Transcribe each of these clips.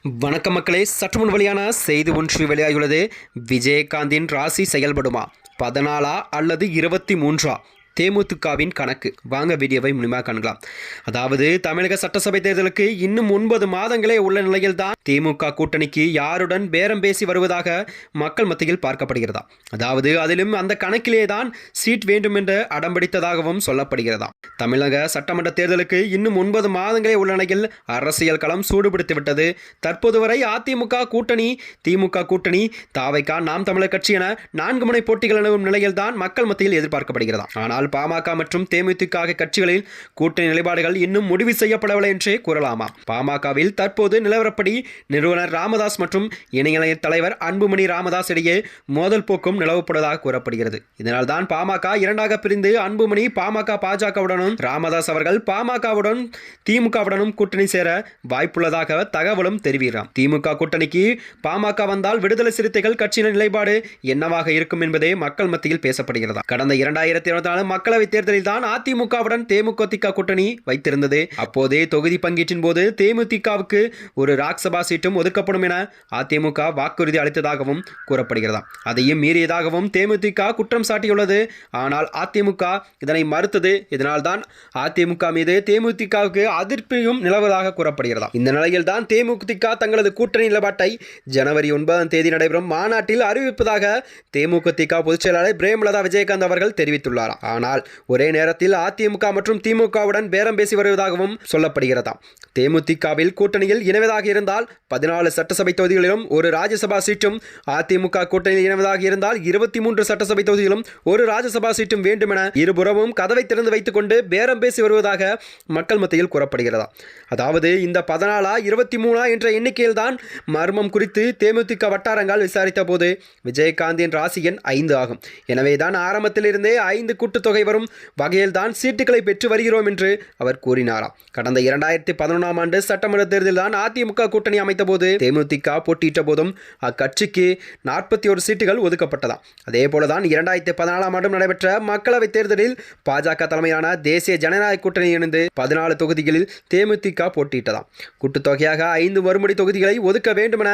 வணக்கம் மக்களே, சற்று முன் வெளியான செய்தி ஒன்று வெளியாகியுள்ளது. விஜயகாந்தின் ராசி செயல்படுமா? 14 அல்லது 23 தேமுதிகவின் கணக்கு. வாங்க வீடியோவை முழுமையாக காணலாம். அதாவது தமிழக சட்டசபை தேர்தலுக்கு இன்னும் 9 மாதங்களே உள்ள நிலையில்தான் திமுக கூட்டணிக்கு யாருடன் பேரம் பேசி வருவதாக மக்கள் மத்தியில் பார்க்கப்படுகிறதா. அதாவது அதிலும் அந்த கணக்கிலே தான் சீட் வேண்டும் என்று அடம்பிடித்ததாகவும் சொல்லப்படுகிறதா. தமிழக சட்டமன்ற தேர்தலுக்கு இன்னும் 9 மாதங்களே உள்ள நிலையில் அரசியல் களம் சூடுபிடித்துவிட்டது. தற்போது வரை அதிமுக கூட்டணி, திமுக கூட்டணி, தாவைக்கா, நாம் தமிழர் கட்சி என 4 முனை போட்டிகள் நிலவும் நிலையில்தான் மக்கள் மத்தியில் எதிர்பார்க்கப்படுகிறதா. ஆனால் பாமக மற்றும் தேமுதிக கட்சிகளில் கூட்டணி நிலைப்பாடுகள் இன்னும் முடிவு செய்யப்படவில்லை என்றே கூறலாமா. பாமகவில் தற்போது நிலவரப்படி நிறுவனர் ராமதாஸ் மற்றும் இணைய தலைவர் அன்புமணி ராமதாஸ் இடையே மோதல் போக்கும் நிலவப்படுவதாக கூறப்படுகிறது. இதனால் தான் பாமக இரண்டாக பிரிந்து அன்புமணி பாஜகவுடனும், ராமதாஸ் அவர்கள் பாமகவுடன் திமுகவுடனும் கூட்டணி சேர வாய்ப்புள்ளதாக தகவலும் தெரிவிக்கிறார். திமுக கூட்டணிக்கு பாமக வந்தால் விடுதலை சிறுத்தைகள் கட்சியின் நிலைப்பாடு என்னவாக இருக்கும் என்பதே மக்கள் மத்தியில் பேசப்படுகிறது. கடந்த 2024 மக்களவைத் தேர்தலில் தான் அதிமுகவுடன் தேமுதிக கூட்டணி வைத்திருந்தது. அப்போதே தொகுதி பங்கீட்டின் போது தேமுதிகவுக்கு ஒரு ராக்சபா சீட்டும் ஒதுக்கப்படும் என அதிமுக வாக்குறுதி அளித்ததாகவும் கூறப்படுகிறது. அதையும் மீறியதாகவும் தேமுதிக குற்றம் சாட்டியுள்ளது. ஆனால் அதிமுக இதனை மறுத்தது. இதனால் தான் அதிமுக மீது தேமுதிகவுக்கு அதிருப்தியும் நிலவுவதாக கூறப்படுகிறது. இந்த நிலையில் தான் தேமுதிக தங்களது கூட்டணி நிலப்பாட்டை ஜனவரி 9 நடைபெறும் மாநாட்டில் அறிவிப்பதாக தேமுதிக பொதுச் செயலாளர் பிரேமலதா விஜயகாந்த் அவர்கள் தெரிவித்துள்ளார். ஆனால் ஒரே நேரத்தில் அதிமுக மற்றும் திமுகவுடன் பேரம் பேசி வருவதாகவும் சொல்லப்படுகிறதா. தேமுதிகவில் கூட்டணியில் இணைவதாக இருந்தால் 14 சட்டசபை தொகுதிகளிலும் ஒரு ராஜ்யசபா சீட்டும், அதிமுக கூட்டணியில் இணைவதாக இருந்தால் 23 சட்டசபை தொகுதிகளிலும் ஒரு ராஜ்யசபா சீட்டும் வேண்டும் என இருபுறமும் கதவை திறந்து வைத்துக் கொண்டு பேரம் பேசி வருவதாக மக்கள் மத்தியில் கூறப்படுகிறதா. அதாவது இந்த 14, 23 என்ற எண்ணிக்கையில் தான் மர்மம் குறித்து தேமுதிக வட்டாரங்கள் விசாரித்த போது விஜயகாந்தின் ராசி எண் 5 ஆகும். எனவேதான் ஆரம்பத்தில் இருந்தே 5 கூட்டுத்தொகை வரும் வகையில் தான் சீட்டுகளை பெற்று வருகிறோம் என்று அவர் கூறினாராம். கடந்த 2011 ஆண்டு சட்டமன்ற தேர்தலில் தான் அதிமுக கூட்டணி அமைத்த போது தேமுதிக போட்டியிட்ட போதும் அக்கட்சிக்கு 41 சீட்டுகள் ஒதுக்கப்பட்டதாம். அதே போலதான் 2014 ஆண்டு நடைபெற்ற மக்களவைத் தேர்தலில் பாஜக தலைமையிலான தேசிய ஜனநாயக கூட்டணி இணைந்து 14 தொகுதிகளில் தேமுதிக போட்டியிட்டதாம். கூட்டுத்தொகையாக 5 மறுமொழி தொகுதிகளை ஒதுக்க வேண்டும் என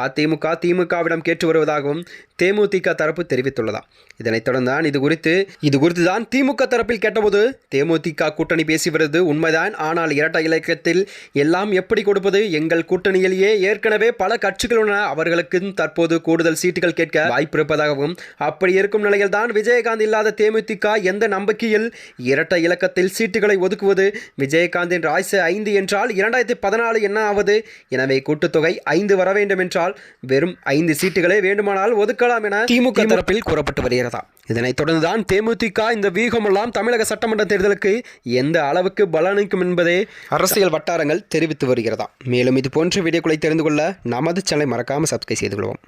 அதிமுக திமுகவிடம் கேட்டு வருவதாகவும் தேமுதிக தரப்பு தெரிவித்துள்ளதா. இதனைத் தொடர்ந்தான் இது குறித்து தான் திமுக தரப்பில் கேட்டபோது தேமுதிக கூட்டணி பேசி வருவது உண்மைதான். ஆனால் இரட்டை இலக்கத்தில் எல்லாம் எப்படி கொடுப்பது? எங்கள் கூட்டணியிலேயே ஏற்கனவே பல கட்சிகள் உள்ளன. அவர்களுக்கு தற்போது கூடுதல் சீட்டுகள் கேட்க வாய்ப்பு இருப்பதாகவும், அப்படி இருக்கும் நிலையில் தான் விஜயகாந்த் இல்லாத தேமுதிக எந்த நம்பிக்கையில் இரட்டை இலக்கத்தில் சீட்டுகளை ஒதுக்குவது? விஜயகாந்தின் ராசி 5 என்றால் 2014 என்ன ஆவது? எனவே கூட்டுத்தொகை 5 வர வேண்டும் என்றால் வெறும் 5 சீட்டுகளே வேண்டுமானால் ஒதுக்கலாம் என திமுக தரப்பில் கூறப்பட்டு வருகிறதா. இதனைத் தொடர்ந்துதான் தேமுதிக இந்த வியூகமெல்லாம் தமிழக சட்டமன்ற தேர்தலுக்கு எந்த அளவுக்கு பலனளிக்கும் என்பதை அரசியல் வட்டாரங்கள் தெரிவித்து வருகிறதா. மேலும் இது போன்ற வீடியோக்களை தெரிந்து கொள்ள நமது சேனலை மறக்காமல் சப்ஸ்கிரைப் செய்து கொள்வோம்.